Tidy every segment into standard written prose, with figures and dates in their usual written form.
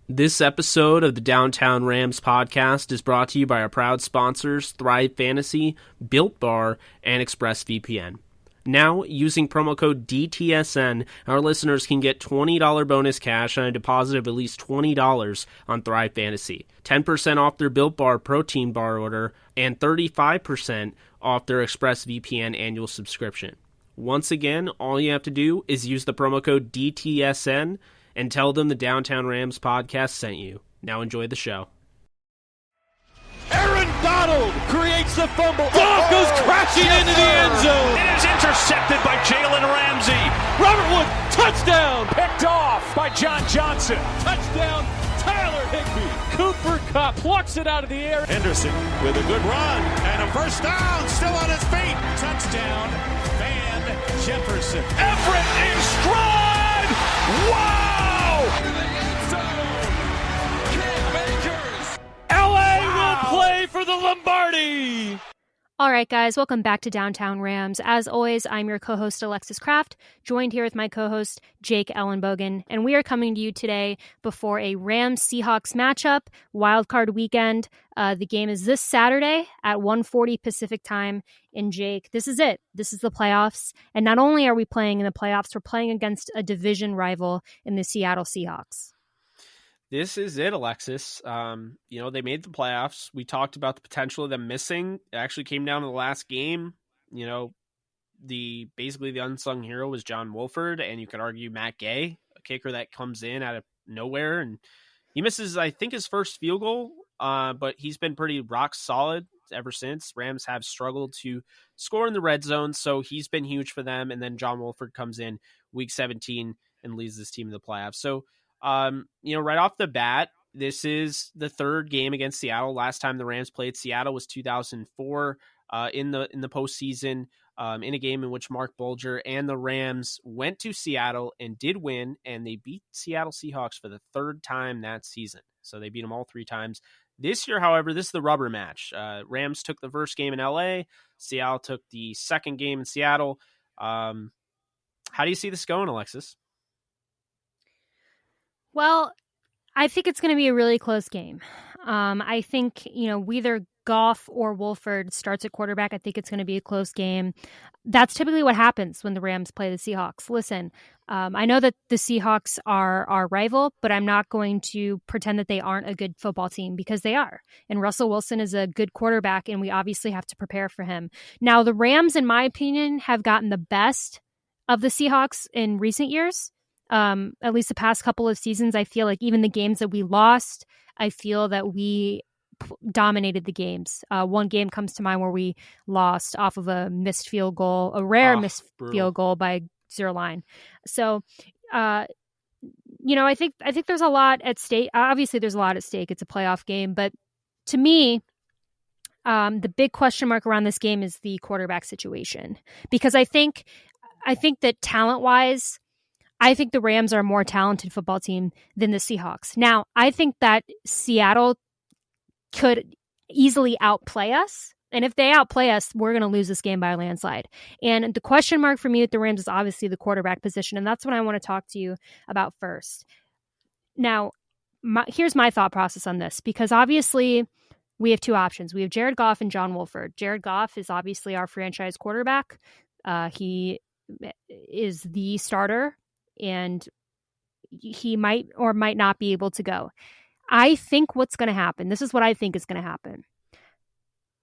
This episode of the Downtown Rams podcast is brought to you by our proud sponsors, Thrive Fantasy, Built Bar, and ExpressVPN. Now, using promo code DTSN, our listeners can get $20 bonus cash on a deposit of at least $20 on Thrive Fantasy, 10% off their Built Bar protein bar order, and 35% off their ExpressVPN annual subscription. Once again, all you have to do is use the promo code DTSN and tell them the Downtown Rams podcast sent you. Now enjoy the show. Aaron Donald creates the fumble. Goff goes crashing into the end zone. It is intercepted by Jalen Ramsey. Robert Wood, touchdown. Picked off by John Johnson. Touchdown, Tyler Higbee. Cooper Kupp plucks it out of the air. Henderson with a good run and a first down. Still on his feet. Touchdown, Van Jefferson. Everett in stride. Wow! LA will play for the Lombardi. All right, guys, welcome back to Downtown Rams. As always, I'm your co-host, Alexis Kraft, joined here with my co-host, Jake Ellenbogen, and we are coming to you today before a Rams-Seahawks matchup, Wild Card weekend. The game is this Saturday at 1:40 Pacific time. And Jake, this is it. This is the playoffs. And not only are we playing in the playoffs, we're playing against a division rival in the Seattle Seahawks. This is it, Alexis. They made the playoffs. We talked about the potential of them missing. It actually came down to the last game. The unsung hero was John Wolford, and you could argue Matt Gay, a kicker that comes in out of nowhere, and he misses, I think, his first field goal, but he's been pretty rock solid ever since. Rams have struggled to score in the red zone, so he's been huge for them, and then John Wolford comes in week 17 and leads this team to the playoffs. So, right off the bat, this is the third game against Seattle. Last time the Rams played Seattle was 2004 in the postseason, in a game in which Mark Bulger and the Rams went to Seattle and did win, and they beat Seattle Seahawks for the third time that season. So they beat them all three times. This year, however, this is the rubber match. Rams took the first game in LA. Seattle took the second game in Seattle. How do you see this going, Alexis? Well, I think it's going to be a really close game. I think, whether Goff or Wolford starts at quarterback, I think it's going to be a close game. That's typically what happens when the Rams play the Seahawks. Listen, I know that the Seahawks are our rival, but I'm not going to pretend that they aren't a good football team, because they are. And Russell Wilson is a good quarterback, and we obviously have to prepare for him. Now, the Rams, in my opinion, have gotten the best of the Seahawks in recent years. At least the past couple of seasons, I feel like even the games that we lost, I feel that we dominated the games. One game comes to mind where we lost off of a missed field goal, a rare missed field goal by zero line. So, I think there's a lot at stake. Obviously, there's a lot at stake. It's a playoff game, but to me, the big question mark around this game is the quarterback situation, because I think that talent-wise, I think the Rams are a more talented football team than the Seahawks. Now, I think that Seattle could easily outplay us. And if they outplay us, we're going to lose this game by a landslide. And the question mark for me with the Rams is obviously the quarterback position. And that's what I want to talk to you about first. Now, here's my thought process on this, because obviously we have two options. We have Jared Goff and John Wolford. Jared Goff is obviously our franchise quarterback. He is the starter, and he might or might not be able to go. I think what's going to happen, this is what I think is going to happen.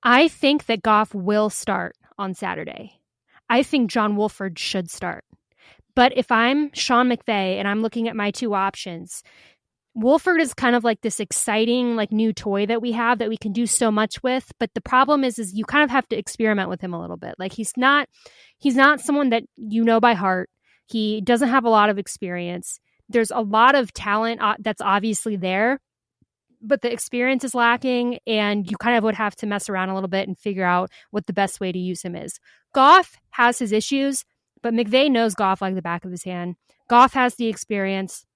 I think that Goff will start on Saturday. I think John Wolford should start. But if I'm Sean McVay and I'm looking at my two options, Wolford is kind of like this exciting, new toy that we have that we can do so much with. But the problem is you kind of have to experiment with him a little bit. He's not someone that you know by heart. He doesn't have a lot of experience. There's a lot of talent that's obviously there, but the experience is lacking, and you kind of would have to mess around a little bit and figure out what the best way to use him is. Goff has his issues, but McVay knows Goff like the back of his hand. Goff has the experience.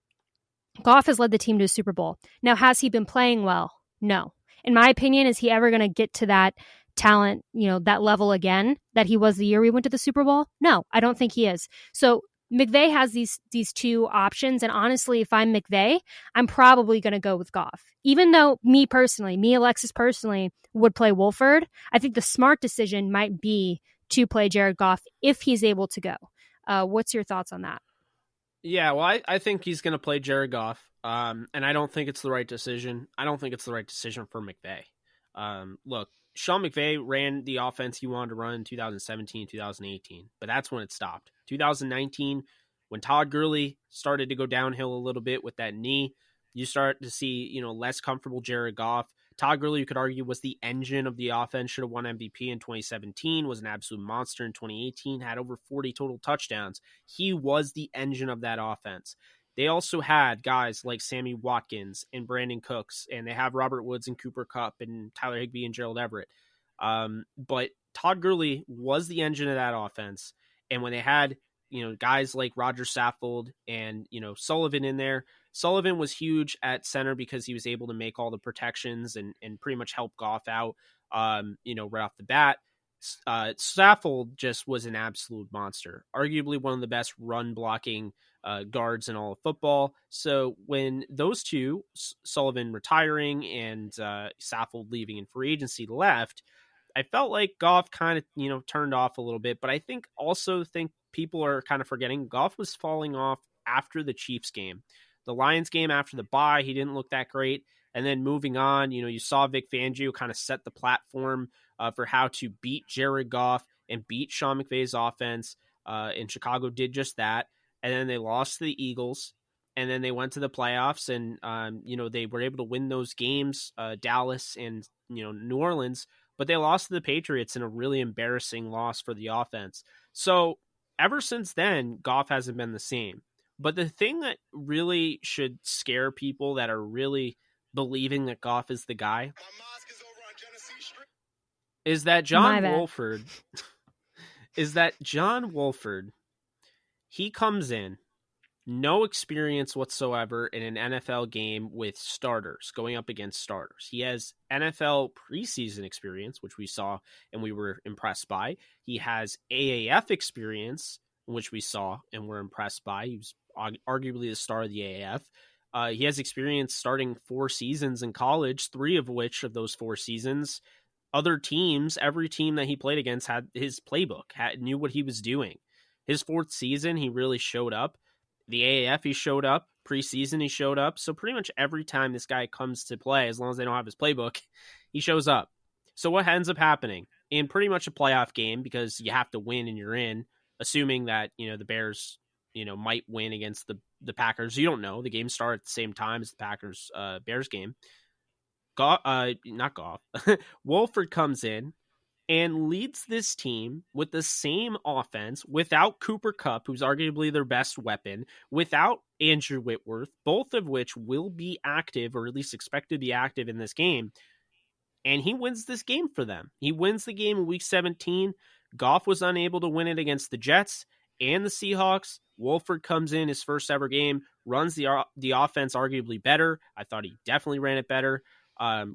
Goff has led the team to a Super Bowl. Now, has he been playing well? No. In my opinion, is he ever going to get to that talent, that level again that he was the year we went to the Super Bowl? No, I don't think he is. So McVay has these two options, and honestly, if I'm McVay, I'm probably going to go with Goff. Even though me, Alexis personally, would play Wolford, I think the smart decision might be to play Jared Goff if he's able to go. What's your thoughts on that? Yeah, well, I think he's going to play Jared Goff, and I don't think it's the right decision. I don't think it's the right decision for McVay. Look, Sean McVay ran the offense he wanted to run in 2017, 2018, but that's when it stopped. 2019, when Todd Gurley started to go downhill a little bit with that knee, you start to see, less comfortable Jared Goff. Todd Gurley, you could argue, was the engine of the offense, should have won MVP in 2017, was an absolute monster in 2018, had over 40 total touchdowns. He was the engine of that offense. They also had guys like Sammy Watkins and Brandon Cooks, and they have Robert Woods and Cooper Kupp and Tyler Higbee and Gerald Everett. But Todd Gurley was the engine of that offense. And when they had, guys like Roger Saffold and, Sullivan in there, Sullivan was huge at center because he was able to make all the protections and pretty much help Goff out, right off the bat. Saffold just was an absolute monster, arguably one of the best run blocking guards in all of football. So when those two, Sullivan retiring and Saffold leaving in free agency, left, I felt like Goff kind of, turned off a little bit, but I think people are kind of forgetting Goff was falling off after the Chiefs game. The Lions game after the bye, he didn't look that great. And then moving on, you saw Vic Fangio kind of set the platform for how to beat Jared Goff and beat Sean McVay's offense. And Chicago did just that. And then they lost to the Eagles. And then they went to the playoffs and, they were able to win those games, Dallas and, New Orleans. But they lost to the Patriots in a really embarrassing loss for the offense. So ever since then, Goff hasn't been the same. But the thing that really should scare people that are really believing that Goff is the guy is that John Wolford, he comes in, no experience whatsoever in an NFL game with starters, going up against starters. He has NFL preseason experience, which we saw and we were impressed by. He has AAF experience, which we saw and were impressed by. He was arguably the star of the AAF. He has experience starting 4 seasons in college, 3 of which of those 4 seasons, other teams, every team that he played against had his playbook, knew what he was doing. His 4th season, he really showed up. The AAF, he showed up. Preseason, he showed up. So pretty much every time this guy comes to play, as long as they don't have his playbook, he shows up. So what ends up happening? In pretty much a playoff game, because you have to win and you're in, assuming that, the Bears, might win against the Packers. You don't know. The game started at the same time as the Packers Bears game. Wolford comes in and leads this team with the same offense without Cooper Kupp, who's arguably their best weapon, without Andrew Whitworth, both of which will be active, or at least expected to be active in this game. And he wins this game for them. He wins the game in week 17. Goff was unable to win it against the Jets and the Seahawks. Wolford comes in his first ever game, runs the offense arguably better. I thought he definitely ran it better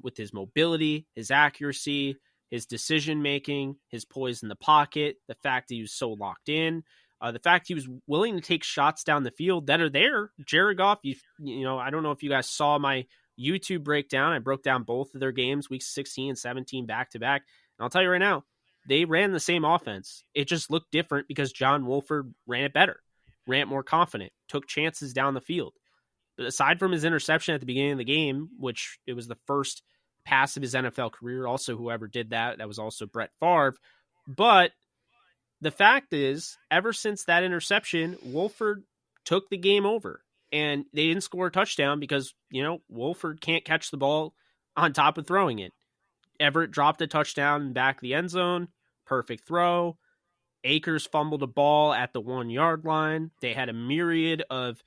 with his mobility, his accuracy, his decision-making, his poise in the pocket, the fact that he was so locked in, the fact he was willing to take shots down the field that are there. Jared Goff, I don't know if you guys saw my YouTube breakdown. I broke down both of their games, weeks 16 and 17 back-to-back. And I'll tell you right now, they ran the same offense. It just looked different because John Wolford ran it better, ran it more confident, took chances down the field. But aside from his interception at the beginning of the game, which it was the first pass of his NFL career, also whoever did that was also Brett Favre. But the fact is, ever since that interception, Wolford took the game over. And they didn't score a touchdown because, Wolford can't catch the ball on top of throwing it. Everett dropped a touchdown in the back of the end zone. Perfect throw. Akers fumbled a ball at the 1-yard line. They had a myriad of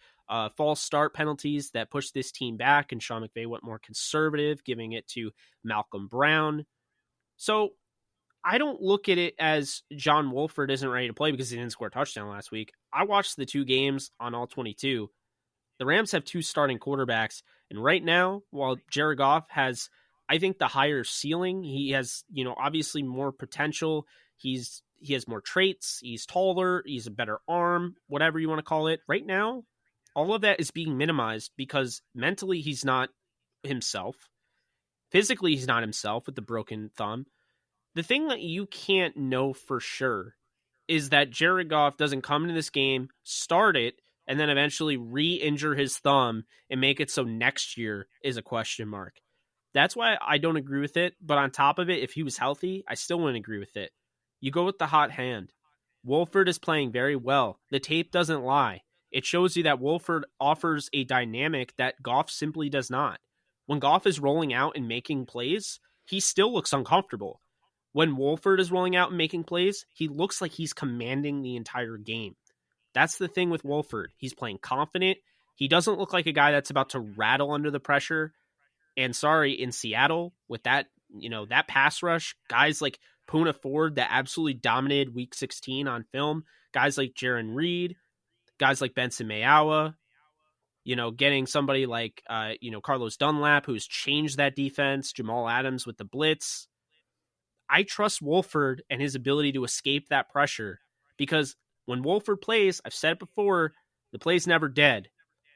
false start penalties that pushed this team back, and Sean McVay went more conservative, giving it to Malcolm Brown. So I don't look at it as John Wolford isn't ready to play because he didn't score a touchdown last week. I watched the 2 games on all 22. The Rams have 2 starting quarterbacks, and right now, while Jared Goff has, I think, the higher ceiling, he has, obviously more potential. He's he has more traits. He's taller. He's a better arm, whatever you want to call it. Right now, all of that is being minimized because mentally he's not himself. Physically, he's not himself with the broken thumb. The thing that you can't know for sure is that Jared Goff doesn't come into this game, start it, and then eventually re-injure his thumb and make it so next year is a question mark. That's why I don't agree with it. But on top of it, if he was healthy, I still wouldn't agree with it. You go with the hot hand. Wolford is playing very well. The tape doesn't lie. It shows you that Wolford offers a dynamic that Goff simply does not. When Goff is rolling out and making plays, he still looks uncomfortable. When Wolford is rolling out and making plays, he looks like he's commanding the entire game. That's the thing with Wolford. He's playing confident. He doesn't look like a guy that's about to rattle under the pressure. And sorry, in Seattle, with that, that pass rush, guys like Poona Ford that absolutely dominated Week 16 on film, guys like Jaron Reed, guys like Benson Mayowa, getting somebody like, Carlos Dunlap, who's changed that defense, Jamal Adams with the blitz. I trust Wolford and his ability to escape that pressure because when Wolford plays, I've said it before, the play's never dead.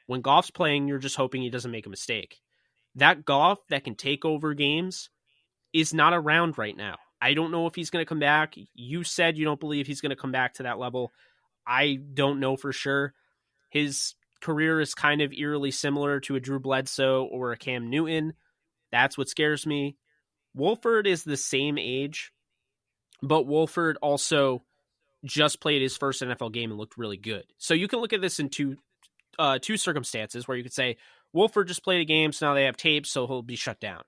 When Goff's playing, you're just hoping he doesn't make a mistake. That Goff that can take over games is not around right now. I don't know if he's going to come back. You said you don't believe he's going to come back to that level. I don't know for sure. His career is kind of eerily similar to a Drew Bledsoe or a Cam Newton. That's what scares me. Wolford is the same age, but Wolford also just played his first NFL game and looked really good. So you can look at this in two circumstances where you could say Wolford just played a game, so now they have tape, so he'll be shut down.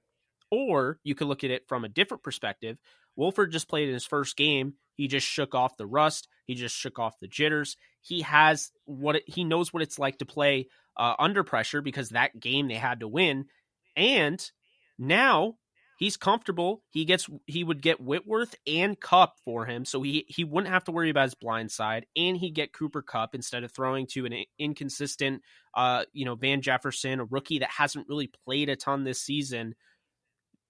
Or you could look at it from a different perspective. Wolford just played in his first game. He just shook off the rust. He just shook off the jitters. He knows what it's like to play under pressure because that game they had to win. And now he's comfortable. He would get Whitworth and Kupp for him, so he wouldn't have to worry about his blind side, and he'd get Cooper Kupp instead of throwing to an inconsistent, Van Jefferson, a rookie that hasn't really played a ton this season.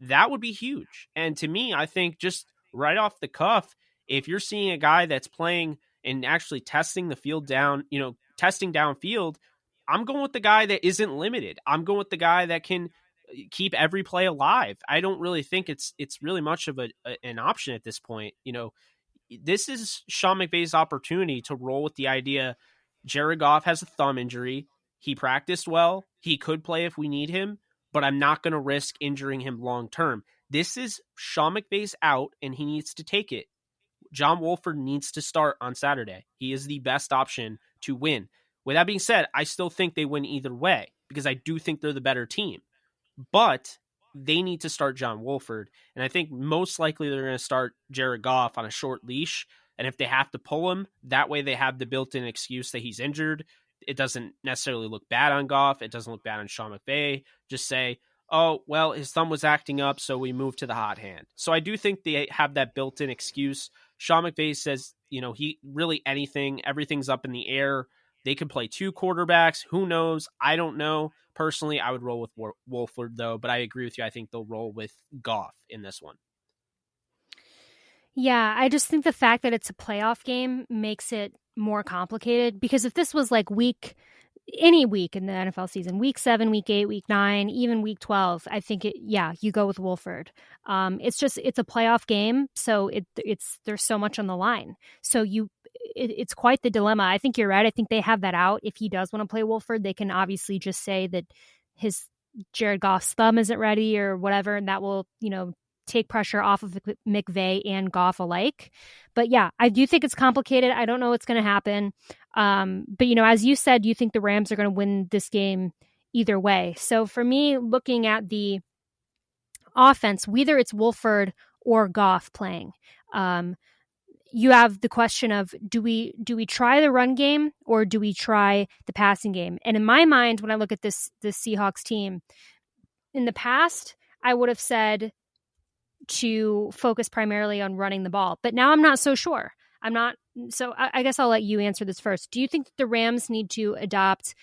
That would be huge. And to me, I think just right off the cuff, if you're seeing a guy that's playing and actually testing the field down, testing downfield, I'm going with the guy that isn't limited. I'm going with the guy that can keep every play alive. I don't really think it's really much of an option at this point. This is Sean McVay's opportunity to roll with the idea Jared Goff has a thumb injury. He practiced well. He could play if we need him, but I'm not going to risk injuring him long term. This is Sean McVay's out, and he needs to take it. John Wolford needs to start on Saturday. He is the best option to win. With that being said, I still think they win either way because I do think they're the better team. But they need to start John Wolford. And I think most likely they're going to start Jared Goff on a short leash. And if they have to pull him, that way they have the built-in excuse that he's injured. It doesn't necessarily look bad on Goff. It doesn't look bad on Sean McVay. Just say, oh, well, his thumb was acting up, so we moved to the hot hand. So I do think they have that built-in excuse. Sean McVay says, he really everything's up in the air. They could play two quarterbacks. Who knows? I don't know. Personally, I would roll with Wolford, though, but I agree with you. I think they'll roll with Goff in this one. Yeah, I just think the fact that it's a playoff game makes it more complicated because if this was like any week in the NFL season, week 7, week 8, week 9, even week 12, I think you go with Wolford. It's a playoff game, so there's so much on the line. So it's quite the dilemma. I think you're right. I think they have that out. If he does want to play Wolford, they can obviously just say that his Jared Goff's thumb isn't ready or whatever, and that will, take pressure off of McVay and Goff alike. But yeah, I do think it's complicated. I don't know what's going to happen. But as you said, you think the Rams are going to win this game either way. So for me, looking at the offense, whether it's Wolford or Goff playing, you have the question of do we try the run game or do we try the passing game? And in my mind, when I look at this Seahawks team, in the past, I would have said to focus primarily on running the ball. But now I'm not so sure. So I guess I'll let you answer this first. Do you think that the Rams need to adopt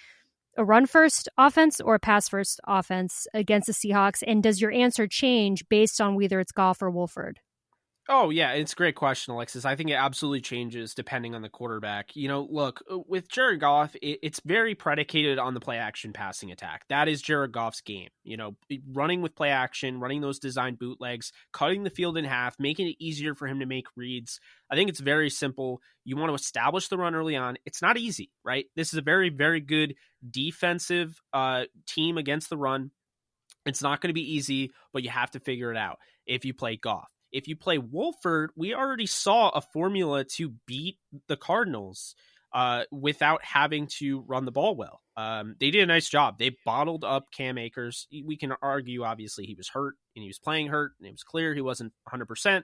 a run-first offense or a pass-first offense against the Seahawks? And does your answer change based on whether it's Goff or Wolford? Oh, yeah, it's a great question, Alexis. I think it absolutely changes depending on the quarterback. Look, with Jared Goff, it's very predicated on the play action passing attack. That is Jared Goff's game. Running with play action, running those design bootlegs, cutting the field in half, making it easier for him to make reads. I think it's very simple. You want to establish the run early on. It's not easy, right? This is a very, very good defensive team against the run. It's not going to be easy, but you have to figure it out if you play Goff. If you play Wolford, we already saw a formula to beat the Cardinals without having to run the ball well. They did a nice job. They bottled up Cam Akers. We can argue, obviously, he was hurt and he was playing hurt, and it was clear he wasn't 100%.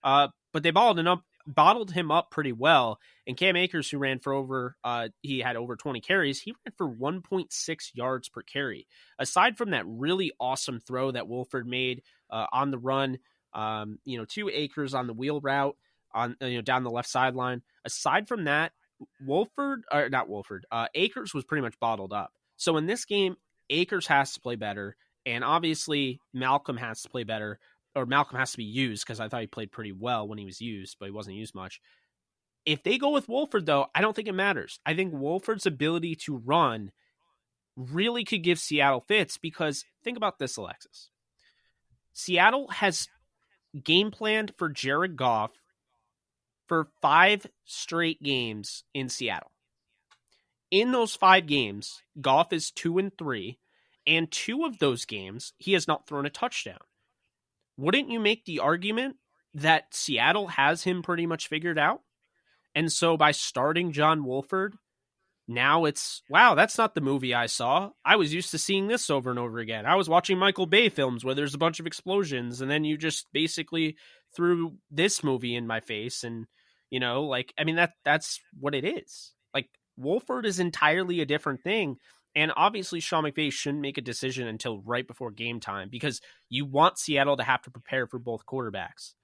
But they bottled him up pretty well. And Cam Akers, who ran for he had over 20 carries, he ran for 1.6 yards per carry. Aside from that really awesome throw that Wolford made on the run, 2 Akers on the wheel route down the left sideline. Aside from that, Akers was pretty much bottled up. So in this game, Akers has to play better, and obviously Malcolm has to play better, or Malcolm has to be used, because I thought he played pretty well when he was used, but he wasn't used much. If they go with Wolford, though, I don't think it matters. I think Wolford's ability to run really could give Seattle fits, because think about this, Alexis. Seattle has game planned for Jared Goff for 5 straight games in Seattle. In those 5 games, Goff is 2-3, and 2 of those games, he has not thrown a touchdown. Wouldn't you make the argument that Seattle has him pretty much figured out? And so by starting John Wolford, now it's, wow, that's not the movie I saw. I was used to seeing this over and over again. I was watching Michael Bay films where there's a bunch of explosions, and then you just basically threw this movie in my face. And, that's what it is. Like, Wolford is entirely a different thing. And obviously Sean McVay shouldn't make a decision until right before game time, because you want Seattle to have to prepare for both quarterbacks.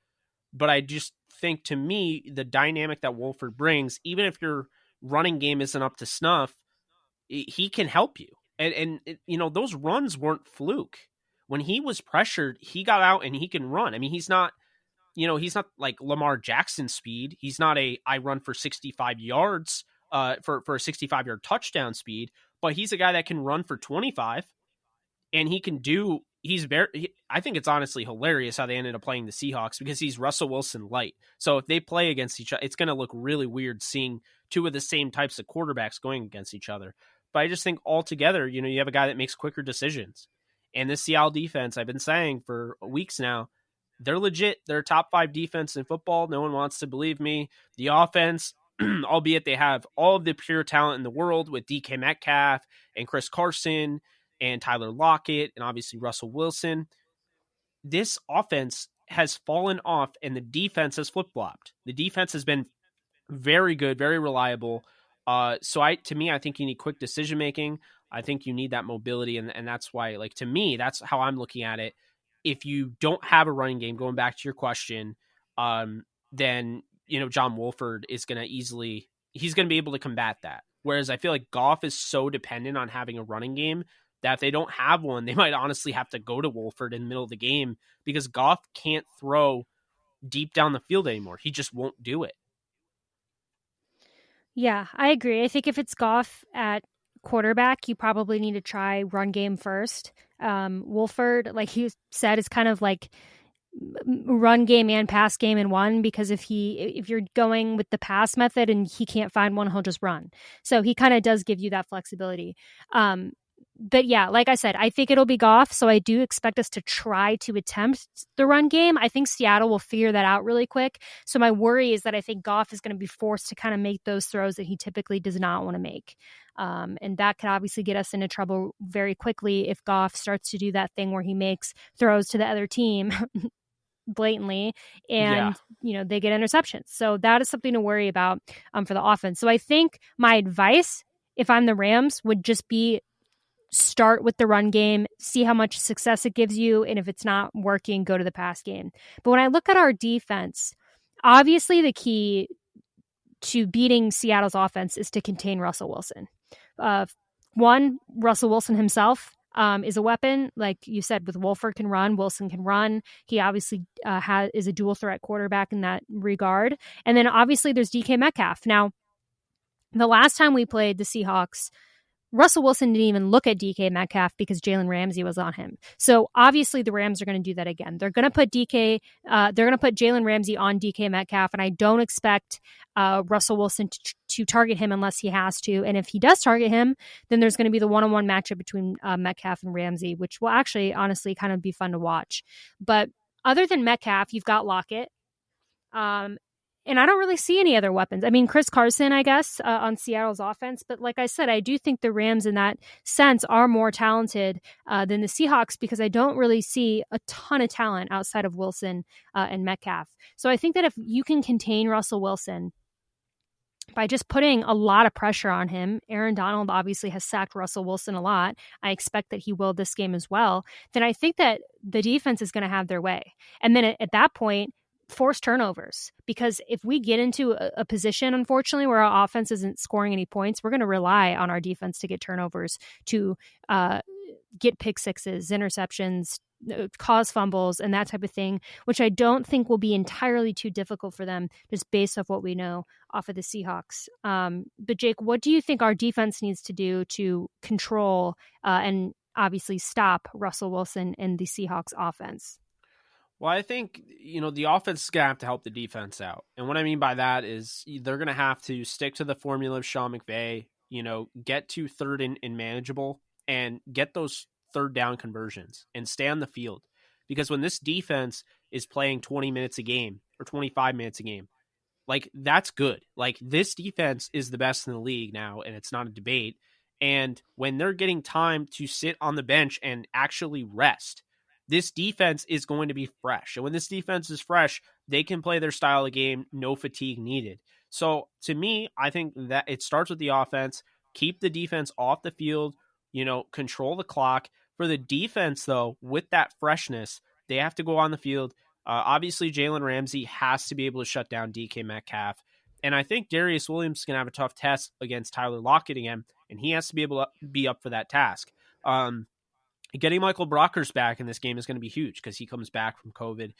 But I just think, to me, the dynamic that Wolford brings, even if your running game isn't up to snuff, he can help you. And those runs weren't fluke. When he was pressured, he got out and he can run. I mean, he's not like Lamar Jackson speed. He's not I run for 65 yards for a 65-yard touchdown speed, but he's a guy that can run for 25, and he can do. I think it's honestly hilarious how they ended up playing the Seahawks, because he's Russell Wilson light. So if they play against each other, it's going to look really weird seeing 2 of the same types of quarterbacks going against each other. But I just think altogether, you have a guy that makes quicker decisions. And this Seattle defense, I've been saying for weeks now, they're legit. They're a top 5 defense in football. No one wants to believe me. The offense, albeit they have all of the pure talent in the world with DK Metcalf and Chris Carson and Tyler Lockett, and obviously Russell Wilson, this offense has fallen off and the defense has flip-flopped. The defense has been very good, very reliable. So I think you need quick decision-making. I think you need that mobility, and that's why, to me, that's how I'm looking at it. If you don't have a running game, going back to your question, then, John Wolford is going to he's going to be able to combat that. Whereas I feel like Goff is so dependent on having a running game that if they don't have one, they might honestly have to go to Wolford in the middle of the game, because Goff can't throw deep down the field anymore. He just won't do it. Yeah, I agree. I think if it's Goff at quarterback, you probably need to try run game first. Wolford, like you said, is kind of like run game and pass game in one, because if you're going with the pass method and he can't find one, he'll just run. So he kind of does give you that flexibility. But yeah, like I said, I think it'll be Goff. So I do expect us to try to attempt the run game. I think Seattle will figure that out really quick. So my worry is that I think Goff is going to be forced to kind of make those throws that he typically does not want to make. And that could obviously get us into trouble very quickly if Goff starts to do that thing where he makes throws to the other team blatantly and they get interceptions. So that is something to worry about for the offense. So I think my advice, if I'm the Rams, would just be start with the run game, see how much success it gives you, and if it's not working, go to the pass game. But when I look at our defense, obviously the key to beating Seattle's offense is to contain Russell Wilson. One, Russell Wilson himself. is a weapon. Like you said, with Wolford can run, Wilson can run. He obviously is a dual threat quarterback in that regard. And then obviously there's DK Metcalf. Now, the last time we played the Seahawks, Russell Wilson didn't even look at DK Metcalf because Jalen Ramsey was on him. So obviously the Rams are going to do that again. They're going to put Jalen Ramsey on DK Metcalf, and I don't expect Russell Wilson to target him unless he has to. And if he does target him, then there's going to be the one-on-one matchup between Metcalf and Ramsey, which will actually, honestly, kind of be fun to watch. But other than Metcalf, you've got Lockett. And I don't really see any other weapons. I mean, Chris Carson, I guess, on Seattle's offense. But like I said, I do think the Rams in that sense are more talented than the Seahawks because I don't really see a ton of talent outside of Wilson and Metcalf. So I think that if you can contain Russell Wilson by just putting a lot of pressure on him, Aaron Donald obviously has sacked Russell Wilson a lot. I expect that he will this game as well. Then I think that the defense is going to have their way. And then at that point, force turnovers, because if we get into a position, unfortunately, where our offense isn't scoring any points, we're going to rely on our defense to get turnovers, to get pick sixes, interceptions, cause fumbles, and that type of thing, which I don't think will be entirely too difficult for them just based off what we know off of the Seahawks. But Jake, what do you think our defense needs to do to control and obviously stop Russell Wilson and the Seahawks offense? Well, I think, the offense is going to have to help the defense out. And what I mean by that is they're going to have to stick to the formula of Sean McVay, get to third and manageable and get those third down conversions and stay on the field. Because when this defense is playing 20 minutes a game or 25 minutes a game, like, that's good. Like, this defense is the best in the league now, and it's not a debate. And when they're getting time to sit on the bench and actually rest, this defense is going to be fresh. And when this defense is fresh, they can play their style of game, no fatigue needed. So to me, I think that it starts with the offense, keep the defense off the field, control the clock. For the defense, though, with that freshness, they have to go on the field. Obviously, Jalen Ramsey has to be able to shut down DK Metcalf. And I think Darius Williams is going to have a tough test against Tyler Lockett again, and he has to be able to be up for that task. Getting Michael Brockers back in this game is going to be huge because he comes back from COVID,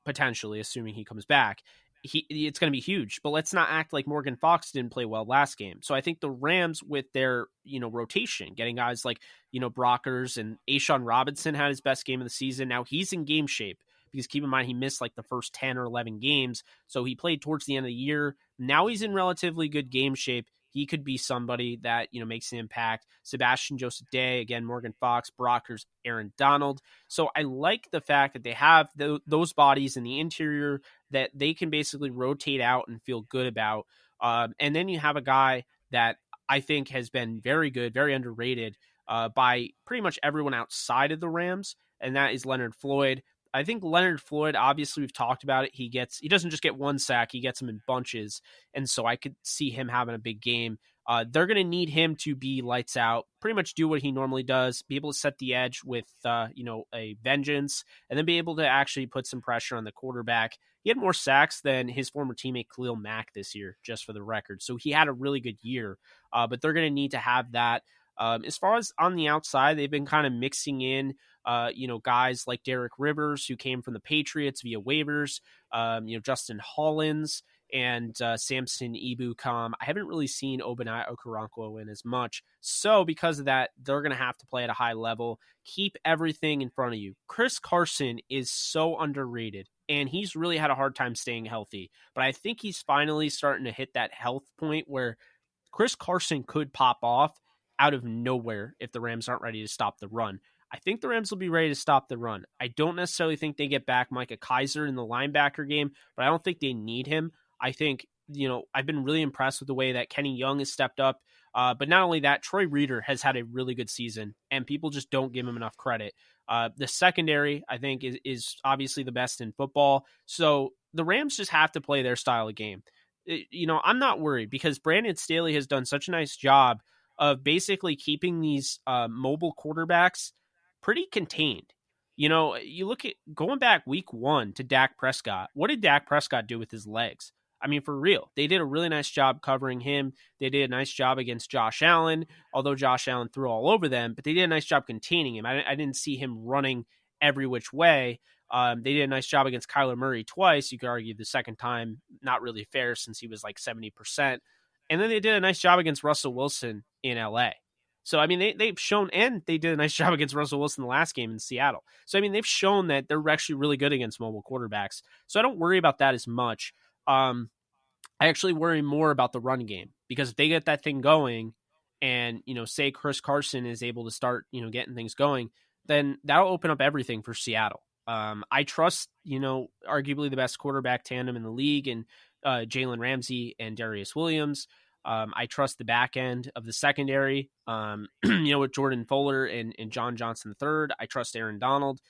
potentially, assuming he comes back. It's going to be huge, but let's not act like Morgan Fox didn't play well last game. So I think the Rams, with their, rotation, getting guys like, Brockers, and Ashawn Robinson had his best game of the season. Now he's in game shape because keep in mind, he missed like the first 10 or 11 games. So he played towards the end of the year. Now he's in relatively good game shape. He could be somebody that, makes an impact. Sebastian Joseph Day, again, Morgan Fox, Brockers, Aaron Donald. So I like the fact that they have those bodies in the interior that they can basically rotate out and feel good about. And then you have a guy that I think has been very good, very underrated by pretty much everyone outside of the Rams, and that is Leonard Floyd. I think Leonard Floyd, obviously we've talked about it. He doesn't just get one sack, he gets them in bunches. And so I could see him having a big game. They're going to need him to be lights out, pretty much do what he normally does, be able to set the edge with, a vengeance, and then be able to actually put some pressure on the quarterback. He had more sacks than his former teammate Khalil Mack this year, just for the record. So he had a really good year, but they're going to need to have that. As far as on the outside, they've been kind of mixing in, guys like Derek Rivers, who came from the Patriots via waivers, Justin Hollins and Samson Ebukam. I haven't really seen Obanai Okoronkwo in as much. So because of that, they're going to have to play at a high level. Keep everything in front of you. Chris Carson is so underrated, and he's really had a hard time staying healthy. But I think he's finally starting to hit that health point where Chris Carson could pop off out of nowhere if the Rams aren't ready to stop the run. I think the Rams will be ready to stop the run. I don't necessarily think they get back Micah Kaiser in the linebacker game, but I don't think they need him. I think, I've been really impressed with the way that Kenny Young has stepped up. But not only that, Troy Reeder has had a really good season, and people just don't give him enough credit. The secondary, I think, is obviously the best in football. So the Rams just have to play their style of game. I'm not worried because Brandon Staley has done such a nice job of basically keeping these mobile quarterbacks pretty contained. You look at going back week 1 to Dak Prescott. What did Dak Prescott do with his legs? I mean, for real, they did a really nice job covering him. They did a nice job against Josh Allen, although Josh Allen threw all over them, but they did a nice job containing him. I didn't see him running every which way. They did a nice job against Kyler Murray twice. You could argue the second time, not really fair since he was like 70%. And then they did a nice job against Russell Wilson in LA. So, I mean, they've shown, and they did a nice job against Russell Wilson the last game in Seattle. So, I mean, they've shown that they're actually really good against mobile quarterbacks. So I don't worry about that as much. I actually worry more about the run game, because if they get that thing going and, say Chris Carson is able to start, getting things going, then that'll open up everything for Seattle. I trust, arguably the best quarterback tandem in the league, and Jalen Ramsey and Darius Williams. I trust the back end of the secondary, with Jordan Fuller and John Johnson III. I trust Aaron Donald.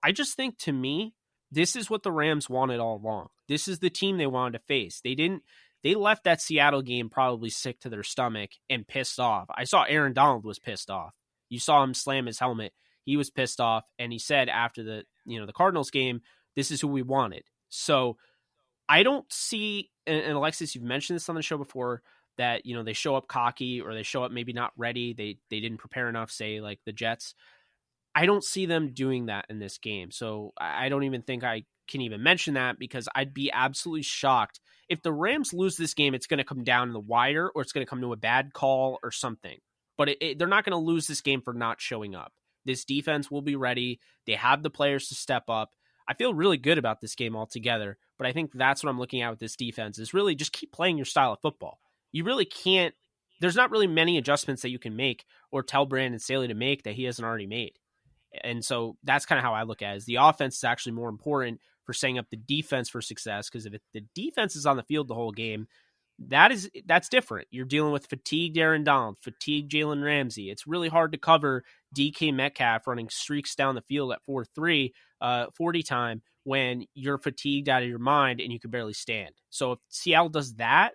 I just think, to me, this is what the Rams wanted all along. This is the team they wanted to face. They left that Seattle game probably sick to their stomach and pissed off. I saw Aaron Donald was pissed off. You saw him slam his helmet. He was pissed off, and he said after the Cardinals game, this is who we wanted. So I don't see, and Alexis, you've mentioned this on the show before, that, they show up cocky, or they show up maybe not ready. They didn't prepare enough, say like the Jets. I don't see them doing that in this game. So I don't even think I can even mention that, because I'd be absolutely shocked. If the Rams lose this game, it's going to come down to the wire, or it's going to come to a bad call or something. But they're not going to lose this game for not showing up. This defense will be ready. They have the players to step up. I feel really good about this game altogether, but I think that's what I'm looking at with this defense, is really just keep playing your style of football. You really can't, there's not really many adjustments that you can make or tell Brandon Staley to make that he hasn't already made. And so that's kind of how I look at it, is the offense is actually more important for setting up the defense for success, because if the defense is on the field the whole game, that's different. You're dealing with fatigued Aaron Donald, fatigued Jalen Ramsey. It's really hard to cover DK Metcalf running streaks down the field at 4.3 40 time when you're fatigued out of your mind and you can barely stand. So if Seattle does that,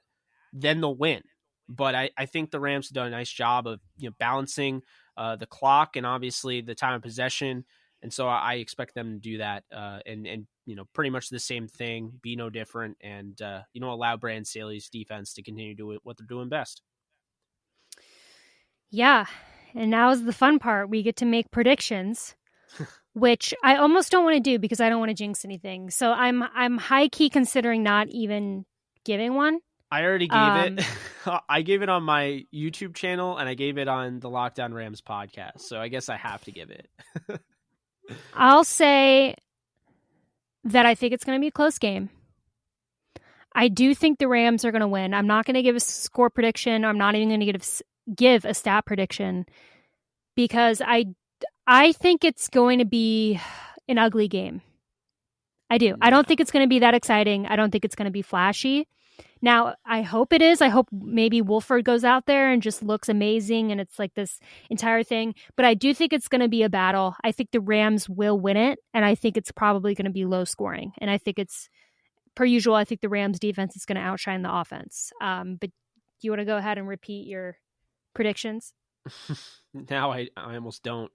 then they'll win. But I think the Rams have done a nice job of balancing the clock and obviously the time of possession. And so I expect them to do that and pretty much the same thing, be no different, and allow Brandon Staley's defense to continue to do what they're doing best. Yeah, and now is the fun part. We get to make predictions, which I almost don't want to do because I don't want to jinx anything. So I'm high key considering not even giving one. I already gave it. I gave it on my YouTube channel, and I gave it on the Lockdown Rams podcast. So I guess I have to give it. I'll say that I think it's going to be a close game. I do think the Rams are going to win. I'm not going to give a score prediction. I'm not even going to give a stat prediction, because I think it's going to be an ugly game. I do. I don't think it's going to be that exciting. I don't think it's going to be flashy. Now, I hope it is. I hope maybe Wolford goes out there and just looks amazing and it's like this entire thing. But I do think it's going to be a battle. I think the Rams will win it, and I think it's probably going to be low scoring. And I think it's, per usual, I think the Rams defense is going to outshine the offense. But do you want to go ahead and repeat your predictions? Now I almost don't.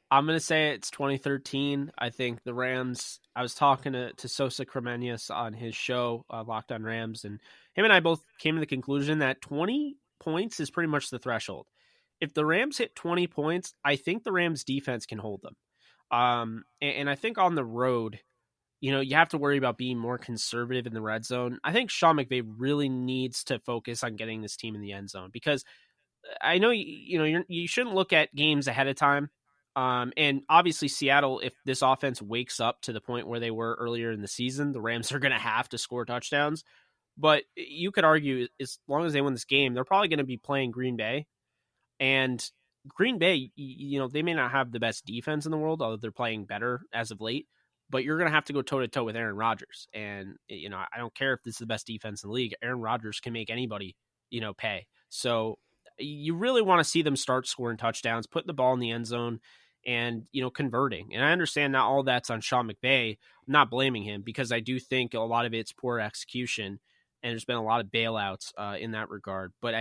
I'm going to say it's 2013. I think the Rams, I was talking to Sosa Cremeñas on his show, Locked on Rams, and him and I both came to the conclusion that 20 points is pretty much the threshold. If the Rams hit 20 points, I think the Rams defense can hold them. And I think on the road, you have to worry about being more conservative in the red zone. I think Sean McVay really needs to focus on getting this team in the end zone, because I know, you shouldn't look at games ahead of time. And obviously Seattle, if this offense wakes up to the point where they were earlier in the season, the Rams are going to have to score touchdowns. But you could argue, as long as they win this game, they're probably going to be playing Green Bay. And Green Bay, they may not have the best defense in the world, although they're playing better as of late. But you're going to have to go toe-to-toe with Aaron Rodgers. And, I don't care if this is the best defense in the league. Aaron Rodgers can make anybody, pay. So you really want to see them start scoring touchdowns, putting the ball in the end zone, and, converting. And I understand not all that's on Sean McVay. I'm not blaming him, because I do think a lot of it's poor execution, and there's been a lot of bailouts in that regard. But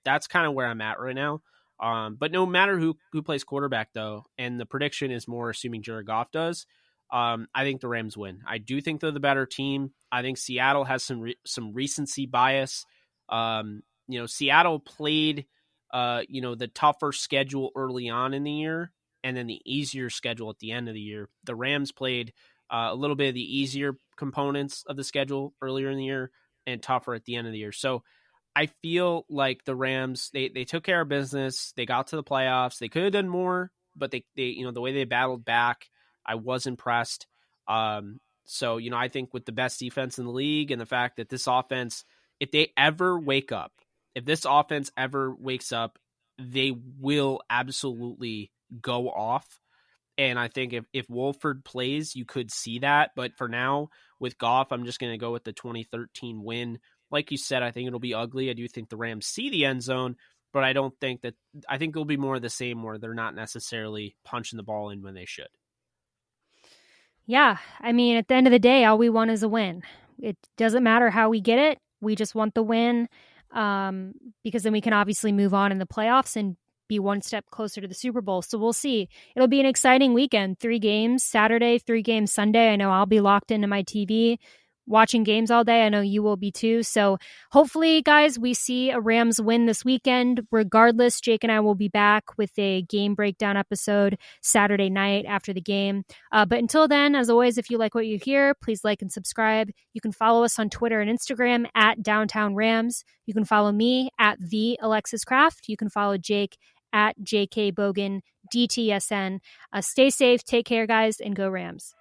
that's kind of where I'm at right now. But no matter who plays quarterback, though, and the prediction is more assuming Jared Goff does, I think the Rams win. I do think they're the better team. I think Seattle has some recency bias. Seattle played, the tougher schedule early on in the year, and then the easier schedule at the end of the year. The Rams played a little bit of the easier components of the schedule earlier in the year and tougher at the end of the year. So I feel like the Rams, they took care of business. They got to the playoffs. They could have done more, but they the way they battled back, I was impressed. So I think with the best defense in the league and the fact that this offense, if this offense ever wakes up, they will absolutely go off. And I think if Wolford plays, you could see that. But for now, with Goff, I'm just going to go with the 2013 win. Like you said, I think it'll be ugly. I do think the Rams see the end zone, but I think it'll be more of the same where they're not necessarily punching the ball in when they should. Yeah. I mean, at the end of the day, all we want is a win. It doesn't matter how we get it. We just want the win, because then we can obviously move on in the playoffs and be one step closer to the Super Bowl. So we'll see. It'll be an exciting weekend. 3 games Saturday, 3 games Sunday. I know I'll be locked into my TV watching games all day. I know you will be too. So hopefully, guys, we see a Rams win this weekend. Regardless, Jake and I will be back with a game breakdown episode Saturday night after the game. But until then, as always, if you like what you hear, please like and subscribe. You can follow us on Twitter and Instagram at Downtown Rams. You can follow me at the Alexis Kraft. You can follow Jake at JK Bogan DTSN. Stay safe, take care, guys, and go Rams.